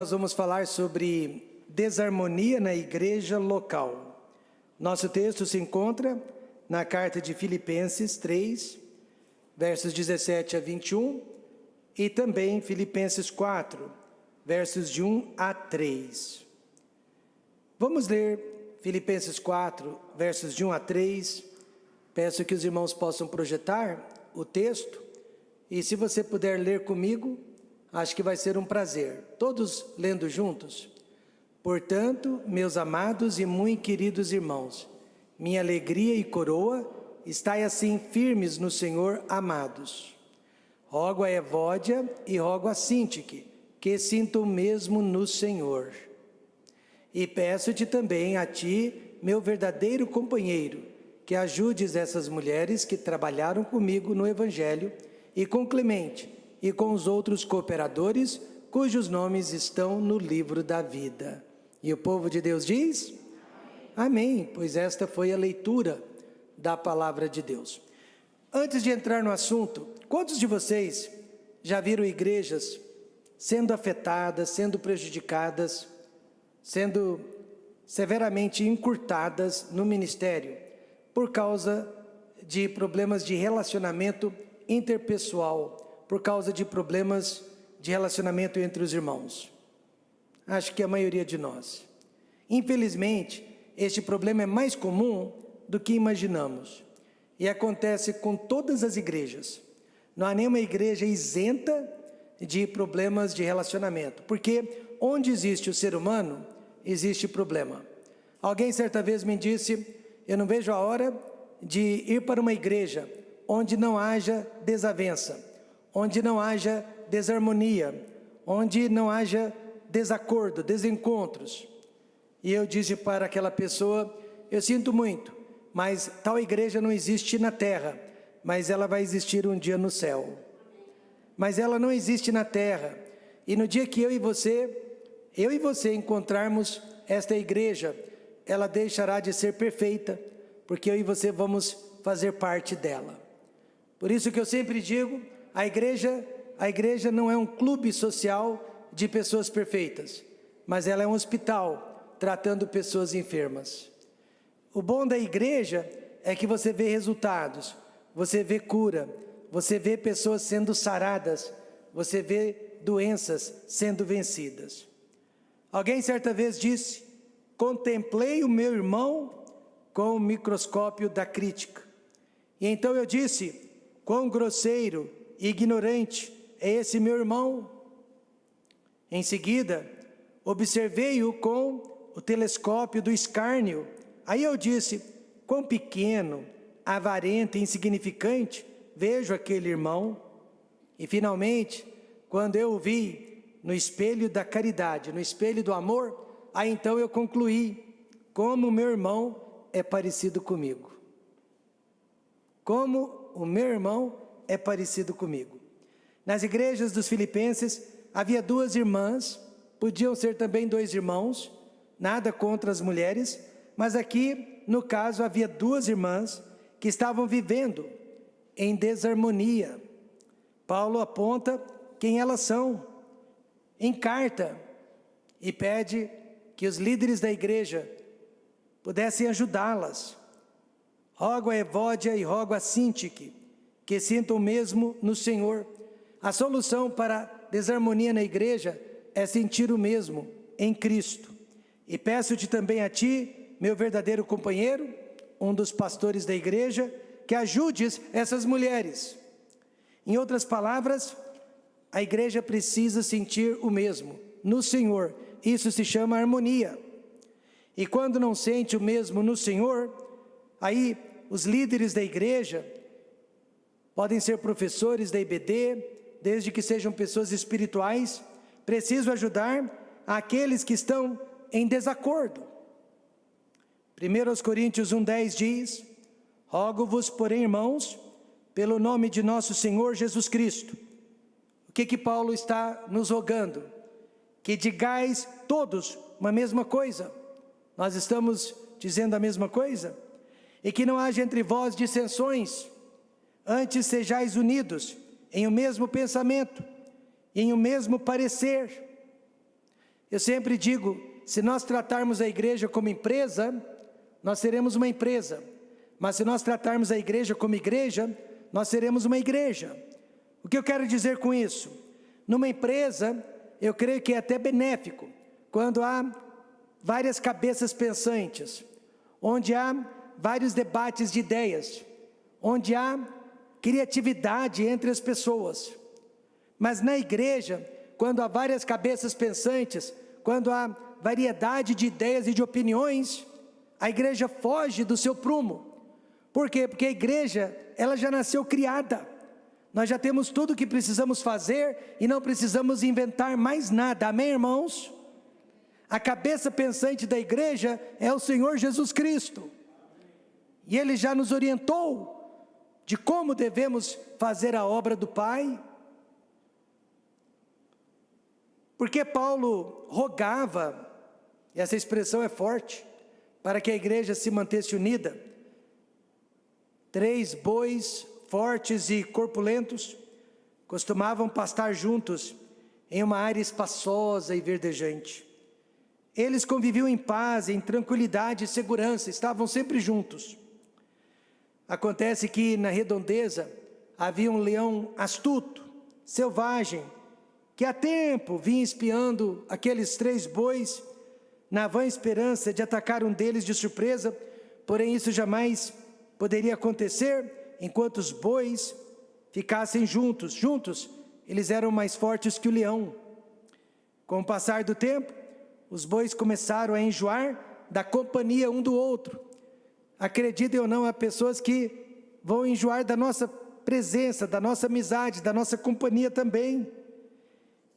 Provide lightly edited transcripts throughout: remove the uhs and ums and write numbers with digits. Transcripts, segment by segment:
Nós vamos falar sobre desarmonia na igreja local. Nosso texto se encontra na carta de Filipenses 3, versos 17 a 21, e também Filipenses 4, versos de 1 a 3. Vamos ler Filipenses 4, versos de 1 a 3. Peço que os irmãos possam projetar o texto, e se você puder ler comigo, acho que vai ser um prazer, todos lendo juntos. Portanto, meus amados e muito queridos irmãos, minha alegria e coroa, estai assim firmes no Senhor, amados. Rogo a Evódia e rogo a Sintique, que sintam o mesmo no Senhor. E peço-te também a ti, meu verdadeiro companheiro, que ajudes essas mulheres que trabalharam comigo no Evangelho, e com Clemente, e com os outros cooperadores, cujos nomes estão no livro da vida. E o povo de Deus diz? Amém, pois esta foi a leitura da palavra de Deus. Antes de entrar no assunto, quantos de vocês já viram igrejas sendo afetadas, sendo prejudicadas, sendo severamente encurtadas no ministério, por causa de problemas de relacionamento interpessoal, por causa de problemas de relacionamento entre os irmãos? Acho que a maioria de nós. Infelizmente, este problema é mais comum do que imaginamos. E acontece com todas as igrejas. Não há nenhuma igreja isenta de problemas de relacionamento. Porque onde existe o ser humano, existe problema. Alguém certa vez me disse, eu não vejo a hora de ir para uma igreja onde não haja desavença, onde não haja desarmonia, onde não haja desacordo, desencontros. E eu disse para aquela pessoa, eu sinto muito, mas tal igreja não existe na terra, mas ela vai existir um dia no céu. Mas ela não existe na terra, e no dia que eu e você encontrarmos esta igreja, ela deixará de ser perfeita, porque eu e você vamos fazer parte dela. Por isso que eu sempre digo, a igreja não é um clube social de pessoas perfeitas, mas ela é um hospital tratando pessoas enfermas. O bom da igreja é que você vê resultados, você vê cura, você vê pessoas sendo saradas, você vê doenças sendo vencidas. Alguém certa vez disse, contemplei o meu irmão com o microscópio da crítica. E então eu disse, quão grosseiro e ignorante é esse meu irmão. Em seguida, observei-o com o telescópio do escárnio. Aí eu disse, quão pequeno, avarento e insignificante vejo aquele irmão. E finalmente, quando eu o vi no espelho da caridade, no espelho do amor, aí então eu concluí, como o meu irmão é parecido comigo. Como o meu irmão é parecido comigo. Nas igrejas dos Filipenses, havia duas irmãs, podiam ser também dois irmãos, nada contra as mulheres, mas aqui, no caso, havia duas irmãs que estavam vivendo em desarmonia. Paulo aponta quem elas são, em carta, e pede que os líderes da igreja pudessem ajudá-las. Rogo a Evódia e rogo a Sintique, que sintam o mesmo no Senhor. A solução para a desarmonia na igreja é sentir o mesmo em Cristo. E peço-te também a ti, meu verdadeiro companheiro, um dos pastores da igreja, que ajudes essas mulheres. Em outras palavras, a igreja precisa sentir o mesmo no Senhor. Isso se chama harmonia. E quando não sente o mesmo no Senhor, aí os líderes da igreja podem ser professores da IBD, desde que sejam pessoas espirituais, precisam ajudar aqueles que estão em desacordo. 1 Coríntios 1,10 diz, rogo-vos, porém, irmãos, pelo nome de nosso Senhor Jesus Cristo. O que Paulo está nos rogando? Que digais todos uma mesma coisa. Nós estamos dizendo a mesma coisa? E que não haja entre vós dissensões, antes sejais unidos em o mesmo pensamento, em o mesmo parecer. Eu sempre digo, se nós tratarmos a igreja como empresa, nós seremos uma empresa. Mas se nós tratarmos a igreja como igreja, nós seremos uma igreja. O que eu quero dizer com isso? Numa empresa, eu creio que é até benéfico, quando há várias cabeças pensantes, onde há vários debates de ideias, onde há criatividade entre as pessoas. Mas na igreja, quando há várias cabeças pensantes, quando há variedade de ideias e de opiniões, a igreja foge do seu prumo. Por quê? Porque a igreja, ela já nasceu criada. Nós já temos tudo o que precisamos fazer e não precisamos inventar mais nada. Amém, irmãos? A cabeça pensante da igreja é o Senhor Jesus Cristo. E Ele já nos orientou de como devemos fazer a obra do Pai. Porque Paulo rogava, e essa expressão é forte, para que a igreja se mantesse unida. 3 bois fortes e corpulentos costumavam pastar juntos em uma área espaçosa e verdejante. Eles conviviam em paz, em tranquilidade e segurança, estavam sempre juntos. Acontece que na redondeza havia um leão astuto, selvagem, que há tempo vinha espiando aqueles 3 bois, na vã esperança de atacar um deles de surpresa, porém isso jamais poderia acontecer enquanto os bois ficassem juntos. Juntos, eles eram mais fortes que o leão. Com o passar do tempo, os bois começaram a enjoar da companhia um do outro. Acreditem ou não, há pessoas que vão enjoar da nossa presença, da nossa amizade, da nossa companhia também.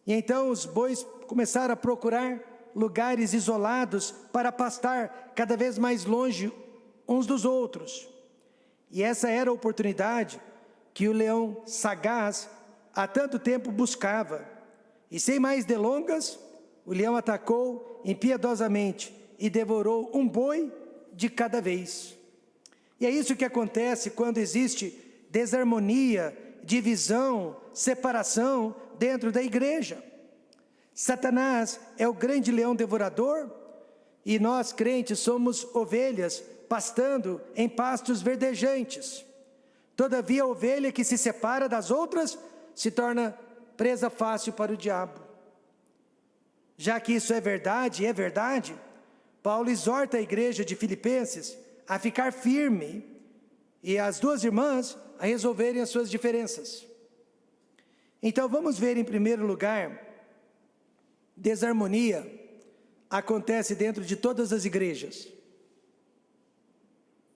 E então os bois começaram a procurar lugares isolados para pastar cada vez mais longe uns dos outros. E essa era a oportunidade que o leão sagaz há tanto tempo buscava. E sem mais delongas, o leão atacou impiedosamente e devorou um boi de cada vez. E é isso que acontece quando existe desarmonia, divisão, separação dentro da igreja. Satanás é o grande leão devorador e nós crentes somos ovelhas pastando em pastos verdejantes. Todavia a ovelha que se separa das outras se torna presa fácil para o diabo. Já que isso é verdade, Paulo exorta a igreja de Filipenses a ficar firme e as 2 irmãs a resolverem as suas diferenças. Então vamos ver em primeiro lugar, desarmonia acontece dentro de todas as igrejas.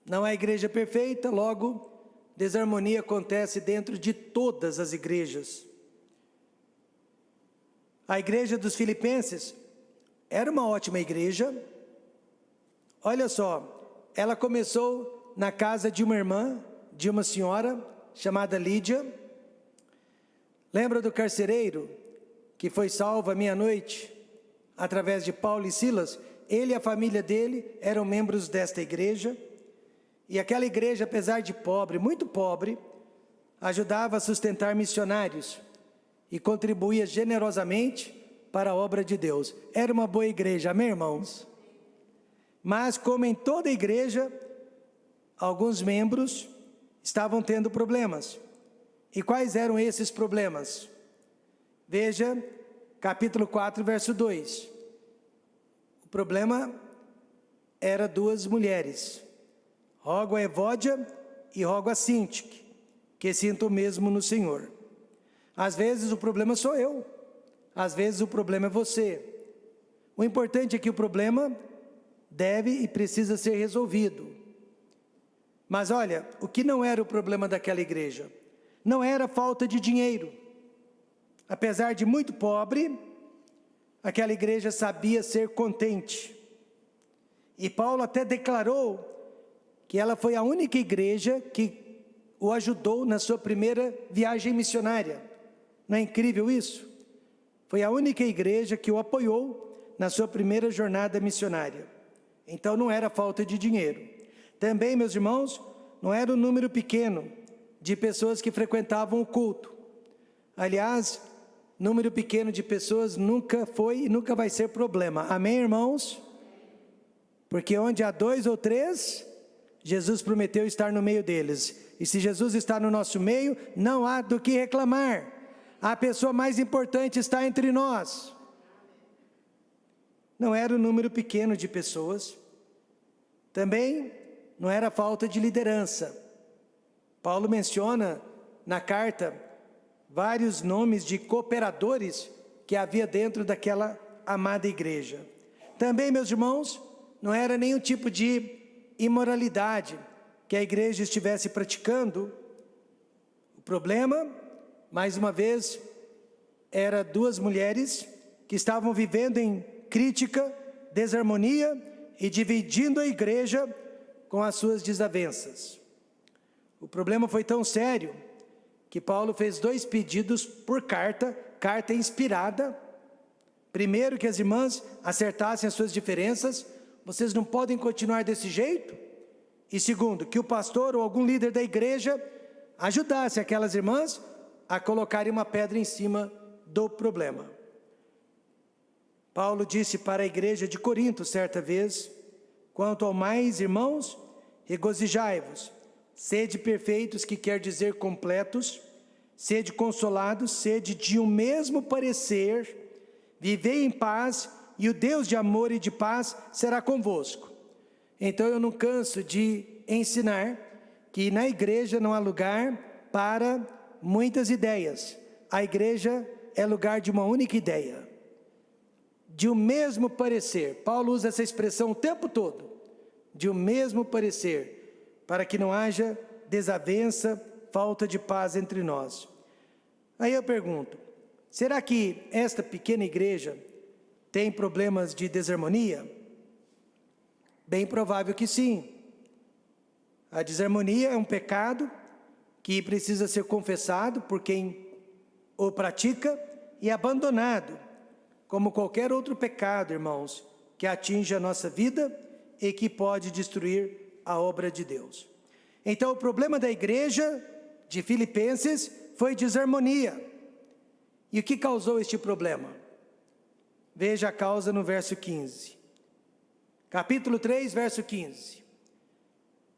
Não há igreja perfeita, logo, desarmonia acontece dentro de todas as igrejas. A igreja dos Filipenses era uma ótima igreja. Olha só, ela começou na casa de uma irmã, de uma senhora chamada Lídia. Lembra do carcereiro que foi salvo à meia-noite através de Paulo e Silas? Ele e a família dele eram membros desta igreja. E aquela igreja, apesar de pobre, muito pobre, ajudava a sustentar missionários e contribuía generosamente para a obra de Deus. Era uma boa igreja, amém, irmãos? Mas, como em toda igreja, alguns membros estavam tendo problemas. E quais eram esses problemas? Veja, capítulo 4, verso 2. O problema era 2 mulheres. Rogo a Evódia e rogo a Sintique, que sintam o mesmo no Senhor. Às vezes o problema sou eu, às vezes o problema é você. O importante é que o problema deve e precisa ser resolvido. Mas olha, o que não era o problema daquela igreja? Não era falta de dinheiro. Apesar de muito pobre, aquela igreja sabia ser contente. E Paulo até declarou que ela foi a única igreja que o ajudou na sua primeira viagem missionária. Não é incrível isso? Foi a única igreja que o apoiou na sua primeira jornada missionária. Então não era falta de dinheiro. Também, meus irmãos, não era um número pequeno de pessoas que frequentavam o culto. Aliás, número pequeno de pessoas nunca foi e nunca vai ser problema. Amém, irmãos? Porque onde há 2 ou 3, Jesus prometeu estar no meio deles. E se Jesus está no nosso meio, não há do que reclamar. A pessoa mais importante está entre nós. Não era um número pequeno de pessoas. Também não era falta de liderança. Paulo menciona na carta vários nomes de cooperadores que havia dentro daquela amada igreja. Também, meus irmãos, não era nenhum tipo de imoralidade que a igreja estivesse praticando. O problema, mais uma vez, era 2 mulheres que estavam vivendo em crítica, desarmonia e dividindo a igreja com as suas desavenças. O problema foi tão sério que Paulo fez 2 pedidos por carta inspirada. Primeiro, que as irmãs acertassem as suas diferenças. Vocês não podem continuar desse jeito. E segundo, que o pastor ou algum líder da igreja ajudasse aquelas irmãs a colocarem uma pedra em cima do problema. Paulo disse para a igreja de Corinto certa vez: quanto ao mais, irmãos, regozijai-vos, sede perfeitos, que quer dizer completos, sede consolados, sede de um mesmo parecer, vivei em paz, e o Deus de amor e de paz será convosco. Então eu não canso de ensinar que na igreja não há lugar para muitas ideias. A igreja é lugar de uma única ideia, de um mesmo parecer. Paulo usa essa expressão o tempo todo, de um mesmo parecer, para que não haja desavença, falta de paz entre nós. Aí eu pergunto, será que esta pequena igreja tem problemas de desarmonia? Bem provável que sim. A desarmonia é um pecado que precisa ser confessado por quem o pratica e abandonado, como qualquer outro pecado, irmãos, que atinge a nossa vida e que pode destruir a obra de Deus. Então o problema da igreja de Filipenses foi desarmonia. E o que causou este problema? Veja a causa no verso 15. Capítulo 3, verso 15.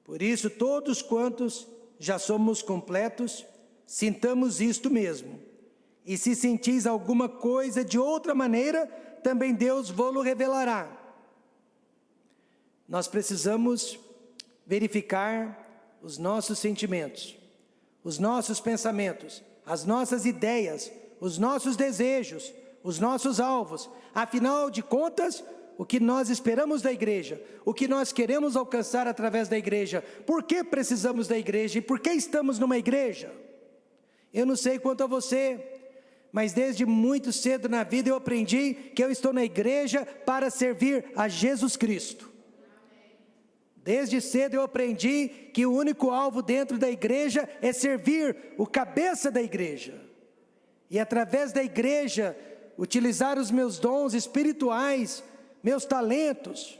Por isso, todos quantos já somos completos, sintamos isto mesmo. E se sentis alguma coisa de outra maneira, também Deus vô-lo revelará. Nós precisamos verificar os nossos sentimentos, os nossos pensamentos, as nossas ideias, os nossos desejos, os nossos alvos. Afinal de contas, o que nós esperamos da igreja, o que nós queremos alcançar através da igreja, por que precisamos da igreja e por que estamos numa igreja? Eu não sei quanto a você, mas desde muito cedo na vida eu aprendi que eu estou na igreja para servir a Jesus Cristo. Desde cedo eu aprendi que o único alvo dentro da igreja é servir o cabeça da igreja. E através da igreja, utilizar os meus dons espirituais, meus talentos,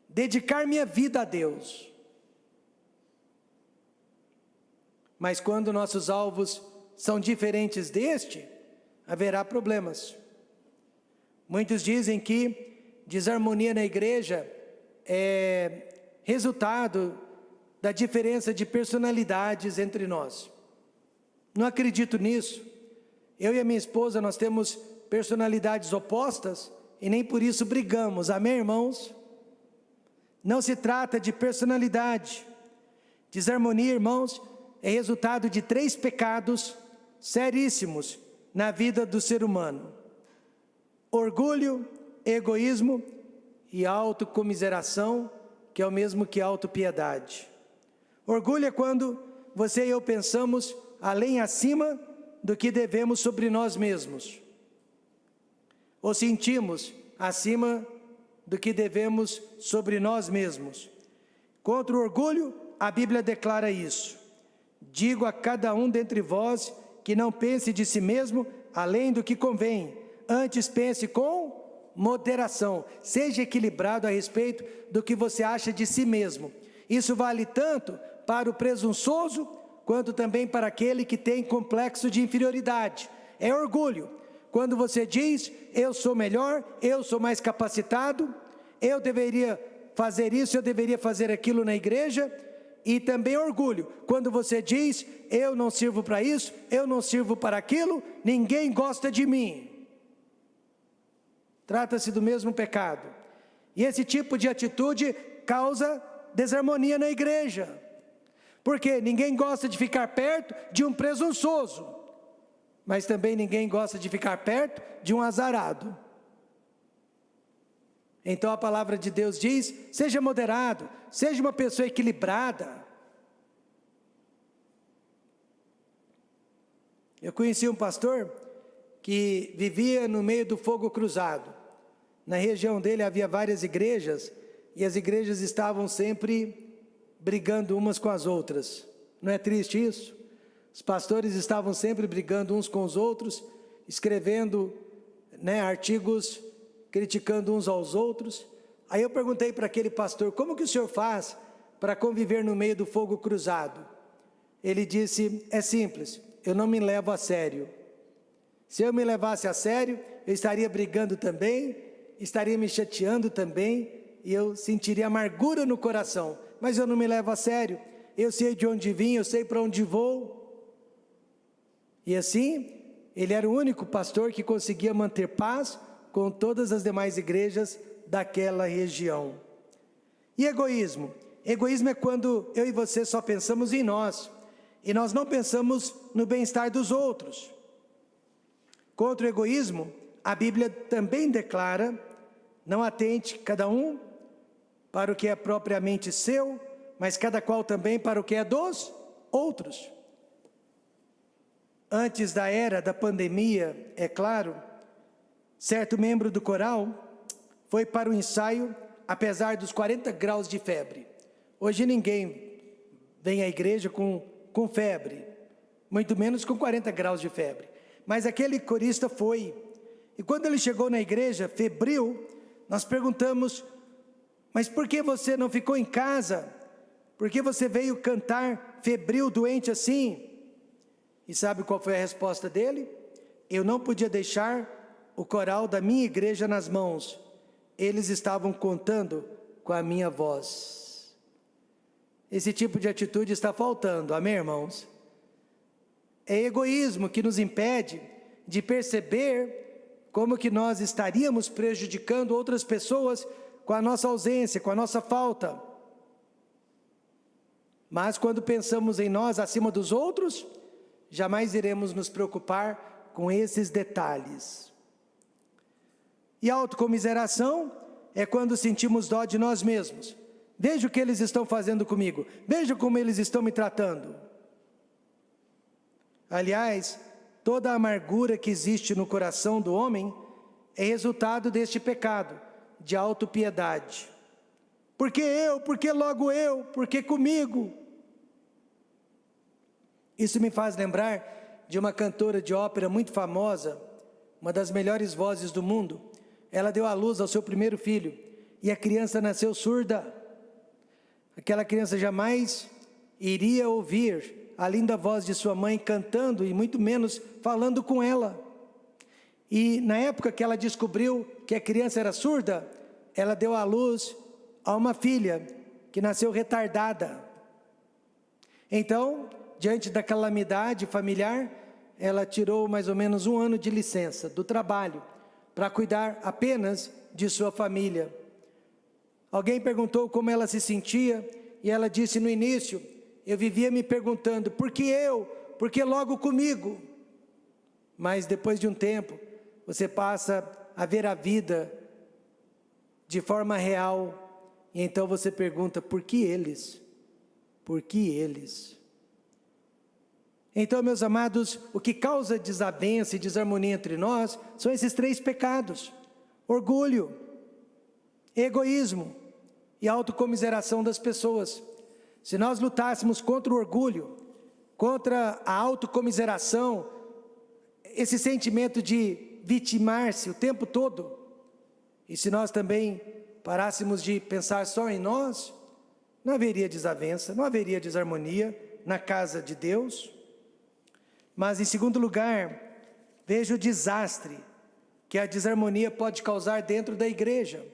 dedicar minha vida a Deus. Mas quando nossos alvos são diferentes deste, haverá problemas. Muitos dizem que desarmonia na igreja é resultado da diferença de personalidades entre nós. Não acredito nisso. Eu e a minha esposa, nós temos personalidades opostas e nem por isso brigamos. Amém, irmãos? Não se trata de personalidade. Desarmonia, irmãos, é resultado de 3 pecados seríssimos na vida do ser humano: orgulho, egoísmo e autocomiseração, que é o mesmo que autopiedade. Orgulho é quando você e eu pensamos além e acima do que devemos sobre nós mesmos, ou sentimos acima do que devemos sobre nós mesmos. Contra o orgulho, a Bíblia declara isso: digo a cada um dentre vós que não pense de si mesmo além do que convém, antes pense com moderação, seja equilibrado a respeito do que você acha de si mesmo. Isso vale tanto para o presunçoso, quanto também para aquele que tem complexo de inferioridade. É orgulho Quando você diz, eu sou melhor, eu sou mais capacitado, eu deveria fazer isso, eu deveria fazer aquilo na igreja. E também orgulho, quando você diz, eu não sirvo para isso, eu não sirvo para aquilo, ninguém gosta de mim. Trata-se do mesmo pecado. E esse tipo de atitude causa desarmonia na igreja. Porque ninguém gosta de ficar perto de um presunçoso, mas também ninguém gosta de ficar perto de um azarado. Então a palavra de Deus diz, seja moderado, seja uma pessoa equilibrada. Eu conheci um pastor que vivia no meio do fogo cruzado. Na região dele havia várias igrejas, e as igrejas estavam sempre brigando umas com as outras. Não é triste isso? Os pastores estavam sempre brigando uns com os outros, escrevendo, artigos criticando uns aos outros. Aí eu perguntei para aquele pastor, como que o senhor faz para conviver no meio do fogo cruzado? Ele disse, é simples, eu não me levo a sério. Se eu me levasse a sério, eu estaria brigando também, estaria me chateando também, e eu sentiria amargura no coração, mas eu não me levo a sério, eu sei de onde vim, eu sei para onde vou. E assim, ele era o único pastor que conseguia manter paz com todas as demais igrejas daquela região. E egoísmo? Egoísmo é quando eu e você só pensamos em nós, e nós não pensamos no bem-estar dos outros. Contra o egoísmo, a Bíblia também declara, não atente cada um para o que é propriamente seu, mas cada qual também para o que é dos outros. Antes da era da pandemia, é claro, certo membro do coral foi para o ensaio, apesar dos 40 graus de febre. Hoje ninguém vem à igreja com febre, muito menos com 40 graus de febre. Mas aquele corista foi, e quando ele chegou na igreja, febril, nós perguntamos, mas por que você não ficou em casa? Por que você veio cantar febril, doente assim? E sabe qual foi a resposta dele? Eu não podia deixar o coral da minha igreja nas mãos, eles estavam contando com a minha voz. Esse tipo de atitude está faltando, amém, irmãos? É egoísmo que nos impede de perceber como que nós estaríamos prejudicando outras pessoas com a nossa ausência, com a nossa falta. Mas quando pensamos em nós acima dos outros, jamais iremos nos preocupar com esses detalhes. E a autocomiseração é quando sentimos dó de nós mesmos. Veja o que eles estão fazendo comigo, veja como eles estão me tratando. Aliás, toda a amargura que existe no coração do homem é resultado deste pecado, de autopiedade. Por que eu? Por que logo eu? Por que comigo? Isso me faz lembrar de uma cantora de ópera muito famosa, uma das melhores vozes do mundo. Ela deu à luz ao seu primeiro filho, e a criança nasceu surda. Aquela criança jamais iria ouvir a linda voz de sua mãe cantando, e muito menos falando com ela. E na época que ela descobriu que a criança era surda, ela deu à luz a uma filha que nasceu retardada. Então, diante da calamidade familiar, ela tirou mais ou menos 1 ano de licença do trabalho, para cuidar apenas de sua família. Alguém perguntou como ela se sentia, e ela disse no início, eu vivia me perguntando, por que eu? Por que logo comigo? Mas depois de um tempo, você passa a ver a vida de forma real, e então você pergunta, por que eles? Por que eles? Então, meus amados, o que causa desavença e desarmonia entre nós, são esses 3 pecados: orgulho, egoísmo e autocomiseração das pessoas. Se nós lutássemos contra o orgulho, contra a autocomiseração, esse sentimento de vitimar-se o tempo todo, e se nós também parássemos de pensar só em nós, não haveria desavença, não haveria desarmonia na casa de Deus. Mas em segundo lugar, Veja o desastre que a desarmonia pode causar dentro da igreja.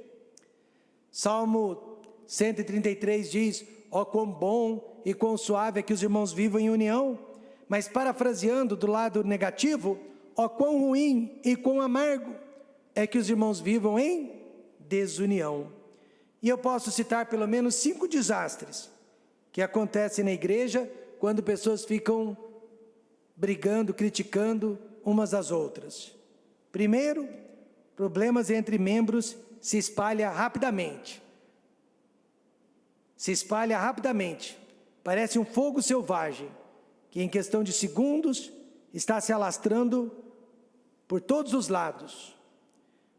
Salmo 133 diz: ó quão bom e quão suave é que os irmãos vivam em união. Mas parafraseando do lado negativo, ó quão ruim e quão amargo é que os irmãos vivam em desunião. E eu posso citar pelo menos 5 desastres que acontecem na igreja quando pessoas ficam brigando, criticando umas às outras. Primeiro, problemas entre membros se espalha rapidamente. Se espalha rapidamente. Parece um fogo selvagem, que em questão de segundos está se alastrando por todos os lados.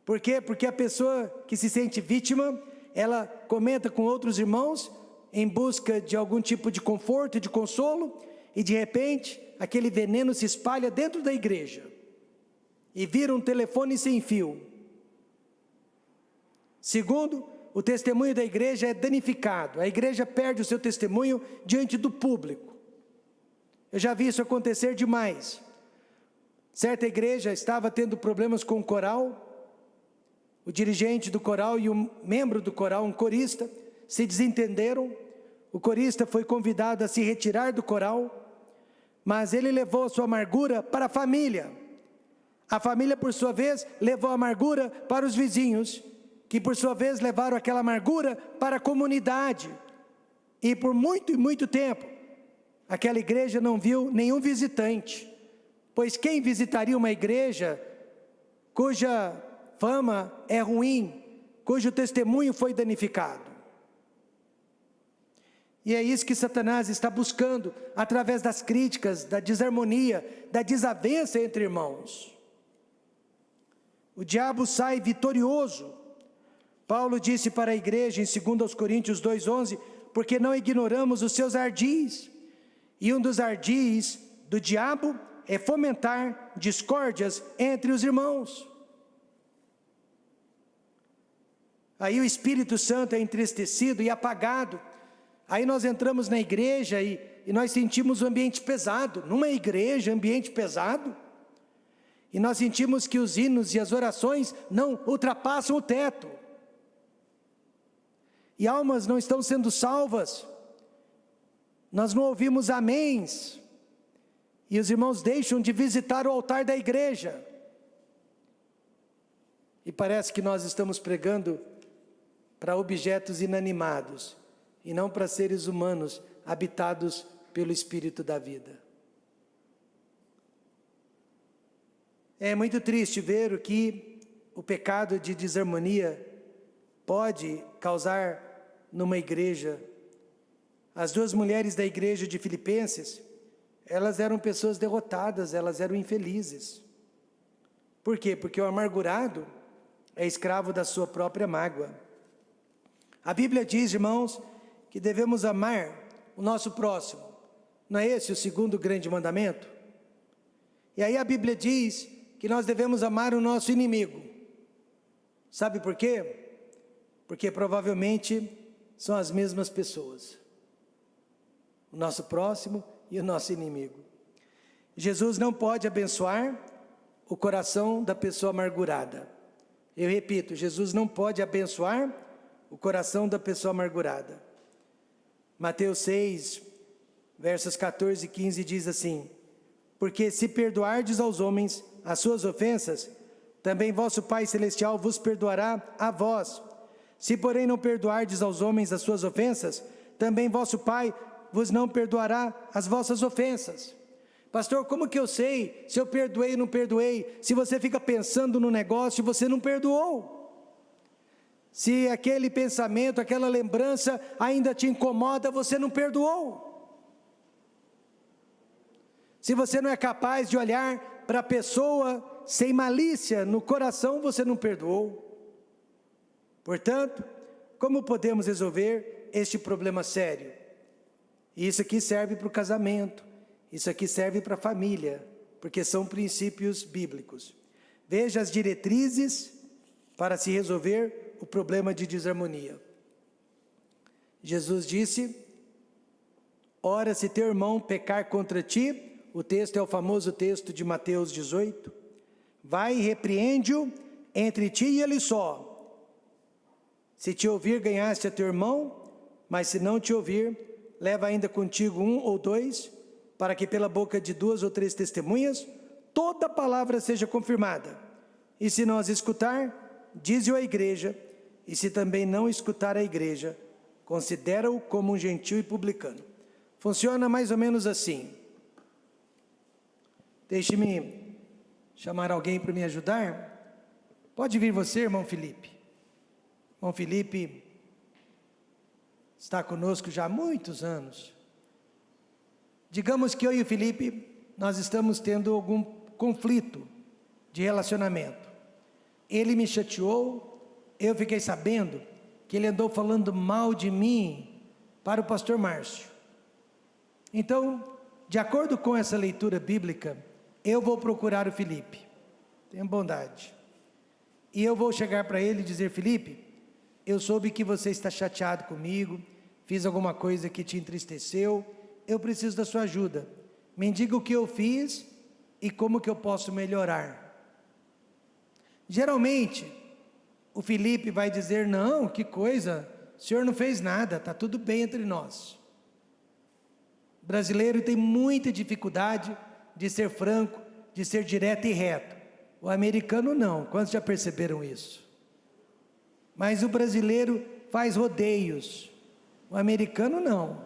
Por quê? Porque a pessoa que se sente vítima, ela comenta com outros irmãos em busca de algum tipo de conforto e de consolo, e de repente aquele veneno se espalha dentro da igreja e vira um telefone sem fio. Segundo, o testemunho da igreja é danificado. A igreja perde o seu testemunho diante do público. Eu já vi isso acontecer demais. Certa igreja estava tendo problemas com o coral. O dirigente do coral e um membro do coral, um corista, se desentenderam. O corista foi convidado a se retirar do coral, mas ele levou a sua amargura para a família. A família, por sua vez, levou a amargura para os vizinhos, que por sua vez levaram aquela amargura para a comunidade. E por muito e muito tempo, aquela igreja não viu nenhum visitante, pois quem visitaria uma igreja cuja fama é ruim, cujo testemunho foi danificado? E é isso que Satanás está buscando, através das críticas, da desarmonia, da desavença entre irmãos. O diabo sai vitorioso. Paulo disse para a igreja em 2 Coríntios 2,11, porque não ignoramos os seus ardis. E um dos ardis do diabo é fomentar discórdias entre os irmãos. Aí o Espírito Santo é entristecido e apagado. Aí nós entramos na igreja e nós sentimos o ambiente pesado. Numa igreja, ambiente pesado. E nós sentimos que os hinos e as orações não ultrapassam o teto. E almas não estão sendo salvas. Nós não ouvimos améns. E os irmãos deixam de visitar o altar da igreja. E parece que nós estamos pregando para objetos inanimados, e não para seres humanos habitados pelo Espírito da vida. É muito triste ver o que o pecado de desarmonia pode causar numa igreja. As 2 mulheres da igreja de Filipenses, elas eram pessoas derrotadas, elas eram infelizes. Por quê? Porque o amargurado é escravo da sua própria mágoa. A Bíblia diz, irmãos, que devemos amar o nosso próximo. Não é esse o 2º grande mandamento? E aí a Bíblia diz que nós devemos amar o nosso inimigo. Sabe por quê? Porque provavelmente são as mesmas pessoas. O nosso próximo e o nosso inimigo. Jesus não pode abençoar o coração da pessoa amargurada. Eu repito, Jesus não pode abençoar o coração da pessoa amargurada. Mateus 6, versos 14 e 15 diz assim: porque se perdoardes aos homens as suas ofensas, também vosso Pai Celestial vos perdoará a vós. Se porém não perdoardes aos homens as suas ofensas, também vosso Pai vos não perdoará as vossas ofensas. Pastor, como que eu sei se eu perdoei ou não perdoei? Se você fica pensando no negócio e você não perdoou. Se aquele pensamento, aquela lembrança ainda te incomoda, você não perdoou. Se você não é capaz de olhar para a pessoa sem malícia no coração, você não perdoou. Portanto, como podemos resolver este problema sério? Isso aqui serve para o casamento, isso aqui serve para a família, porque são princípios bíblicos. Veja as diretrizes para se resolver o problema de desarmonia. Jesus disse: ora, se teu irmão pecar contra ti, o texto é o famoso texto de Mateus 18, Vai e repreende-o entre ti e ele só. Se te ouvir, ganhaste a teu irmão, mas se não te ouvir, leva ainda contigo 1 ou 2, para que pela boca de 2 ou 3 testemunhas, toda palavra seja confirmada. E se não as escutar, dize-o à igreja, e se também não escutar a igreja, considera-o como um gentil e publicano. Funciona mais ou menos assim. Deixe-me chamar alguém para me ajudar. Pode vir você, irmão Felipe. Irmão Felipe está conosco já há muitos anos. Digamos que eu e o Felipe, nós estamos tendo algum conflito de relacionamento. Ele me chateou, eu fiquei sabendo que ele andou falando mal de mim para o pastor Márcio. Então, de acordo com essa leitura bíblica, eu vou procurar o Felipe. Tenha bondade. E eu vou chegar para ele e dizer: Felipe, eu soube que você está chateado comigo, fiz alguma coisa que te entristeceu, eu preciso da sua ajuda. Me diga o que eu fiz e como que eu posso melhorar. Geralmente, o Felipe vai dizer: não, que coisa, o senhor não fez nada, está tudo bem entre nós. O brasileiro tem muita dificuldade de ser franco, de ser direto e reto. O americano não, quantos já perceberam isso? Mas o brasileiro faz rodeios, o americano não.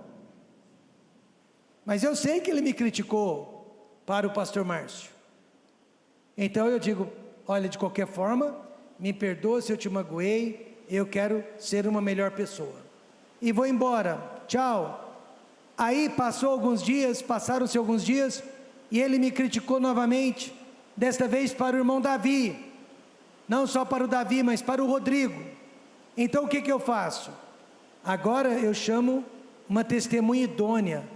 Mas eu sei que ele me criticou para o pastor Márcio. Então eu digo: olha, de qualquer forma, me perdoa se eu te magoei, eu quero ser uma melhor pessoa. E vou embora, tchau. Aí passaram-se alguns dias, e ele me criticou novamente, desta vez para o irmão Davi. Não só para o Davi, mas para o Rodrigo. Então o que eu faço? Agora eu chamo uma testemunha idônea,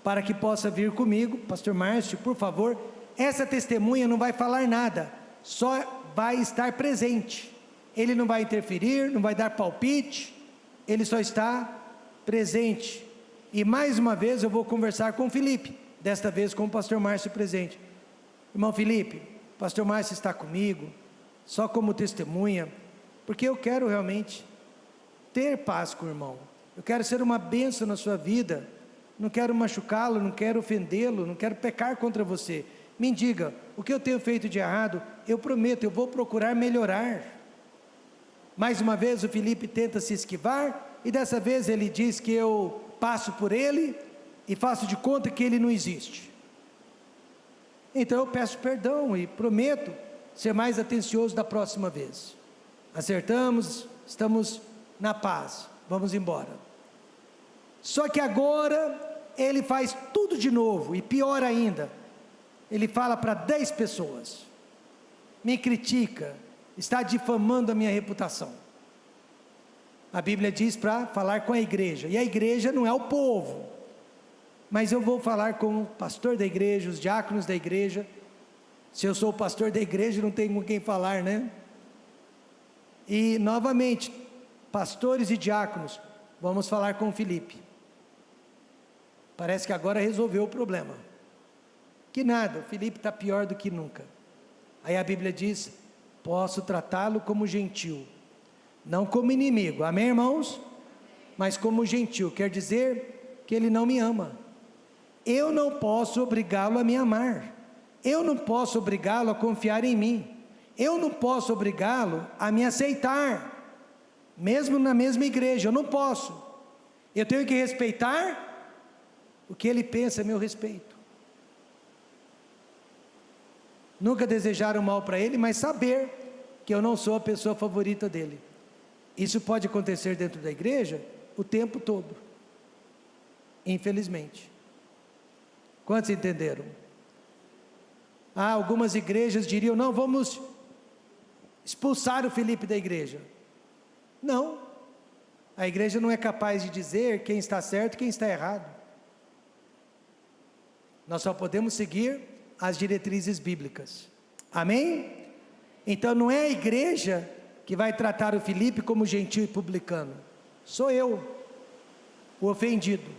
para que possa vir comigo. Pastor Márcio, por favor, essa testemunha não vai falar nada, só vai estar presente. Ele não vai interferir, não vai dar palpite, ele só está presente. E mais uma vez eu vou conversar com o Felipe, desta vez com o pastor Márcio presente. Irmão Felipe, pastor Márcio está comigo, só como testemunha, porque eu quero realmente ter paz com o irmão. Eu quero ser uma bênção na sua vida, não quero machucá-lo, não quero ofendê-lo, não quero pecar contra você. Me diga, o que eu tenho feito de errado? Eu prometo, eu vou procurar melhorar. Mais uma vez o Felipe tenta se esquivar, e dessa vez ele diz que eu passo por ele, e faço de conta que ele não existe. Então eu peço perdão, e prometo ser mais atencioso da próxima vez. Acertamos, estamos na paz, vamos embora. Só que agora ele faz tudo de novo, e pior ainda, ele fala para 10 pessoas, me critica, está difamando a minha reputação. A Bíblia diz para falar com a igreja, e a igreja não é o povo, mas eu vou falar com o pastor da igreja, os diáconos da igreja. Se eu sou o pastor da igreja, não tenho com quem falar, né? E novamente, pastores e diáconos, vamos falar com o Felipe. Parece que agora resolveu o problema. Que nada, o Felipe está pior do que nunca. Aí a Bíblia diz: posso tratá-lo como gentil, não como inimigo, amém, irmãos? Mas como gentil, quer dizer que ele não me ama. Eu não posso obrigá-lo a me amar, eu não posso obrigá-lo a confiar em mim, eu não posso obrigá-lo a me aceitar, mesmo na mesma igreja, eu não posso. Eu tenho que respeitar o que ele pensa a meu respeito. Nunca desejar o mal para ele, mas saber que eu não sou a pessoa favorita dele. Isso pode acontecer dentro da igreja o tempo todo, infelizmente. Quantos entenderam? Algumas igrejas diriam: não, vamos expulsar o Felipe da igreja. Não, a igreja não é capaz de dizer quem está certo e quem está errado. Nós só podemos seguir as diretrizes bíblicas, amém? Então não é a igreja que vai tratar o Felipe como gentil e publicano, sou eu, o ofendido,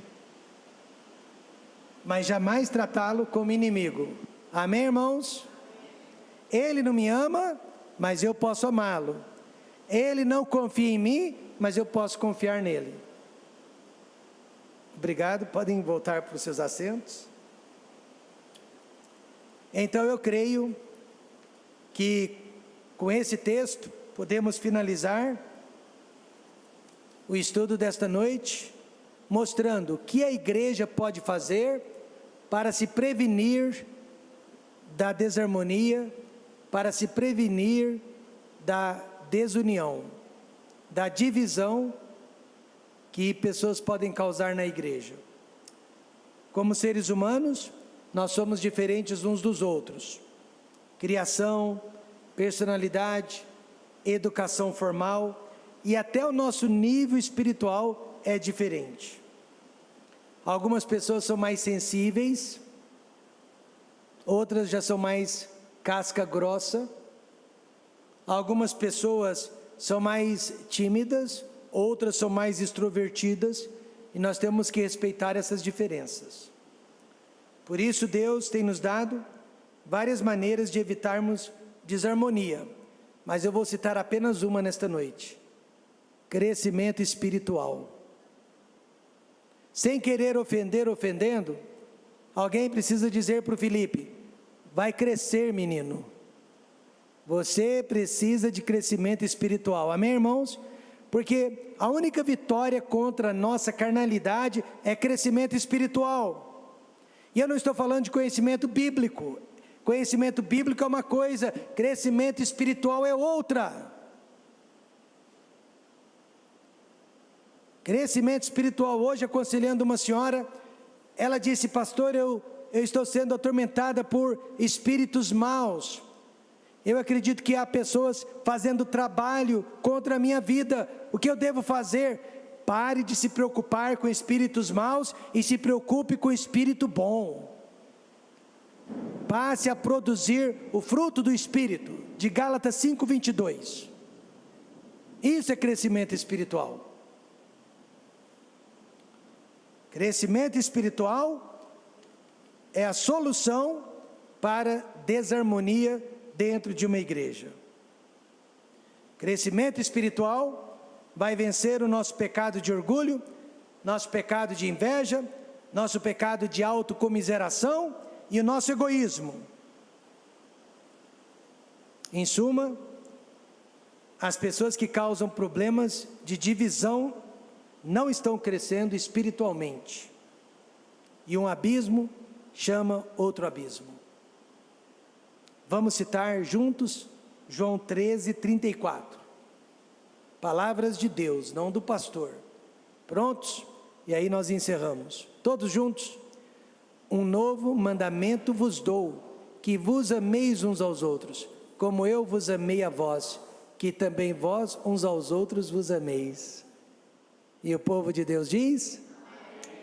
mas jamais tratá-lo como inimigo, amém, irmãos? Ele não me ama, mas eu posso amá-lo. Ele não confia em mim, mas eu posso confiar nele. Obrigado, podem voltar para os seus assentos. Então eu creio que com esse texto podemos finalizar o estudo desta noite, mostrando o que a igreja pode fazer para se prevenir da desarmonia, para se prevenir da desunião, da divisão que pessoas podem causar na igreja. Como seres humanos, nós somos diferentes uns dos outros. Criação, personalidade, educação formal e até o nosso nível espiritual é diferente. Algumas pessoas são mais sensíveis, outras já são mais casca grossa. Algumas pessoas são mais tímidas, outras são mais extrovertidas, e nós temos que respeitar essas diferenças. Por isso Deus tem nos dado várias maneiras de evitarmos desarmonia, mas eu vou citar apenas uma nesta noite: crescimento espiritual. Sem querer ofender, ofendendo, alguém precisa dizer para o Felipe: vai crescer, menino. Você precisa de crescimento espiritual, amém, irmãos? Porque a única vitória contra a nossa carnalidade é crescimento espiritual. E eu não estou falando de conhecimento bíblico. Conhecimento bíblico é uma coisa, crescimento espiritual é outra. Crescimento espiritual, hoje aconselhando uma senhora, ela disse: pastor, eu estou sendo atormentada por espíritos maus. Eu acredito que há pessoas fazendo trabalho contra a minha vida. O que eu devo fazer? Pare de se preocupar com espíritos maus e se preocupe com o espírito bom. Passe a produzir o fruto do Espírito, de Gálatas 5:22. Isso é crescimento espiritual. Crescimento espiritual é a solução para desarmonia dentro de uma igreja. Crescimento espiritual vai vencer o nosso pecado de orgulho, nosso pecado de inveja, nosso pecado de autocomiseração e o nosso egoísmo. Em suma, as pessoas que causam problemas de divisão não estão crescendo espiritualmente. E um abismo chama outro abismo. Vamos citar juntos João 13:34. Palavras de Deus, não do pastor. Prontos? E aí nós encerramos. Todos juntos? Um novo mandamento vos dou, que vos ameis uns aos outros, como eu vos amei a vós, que também vós uns aos outros vos ameis. E o povo de Deus diz: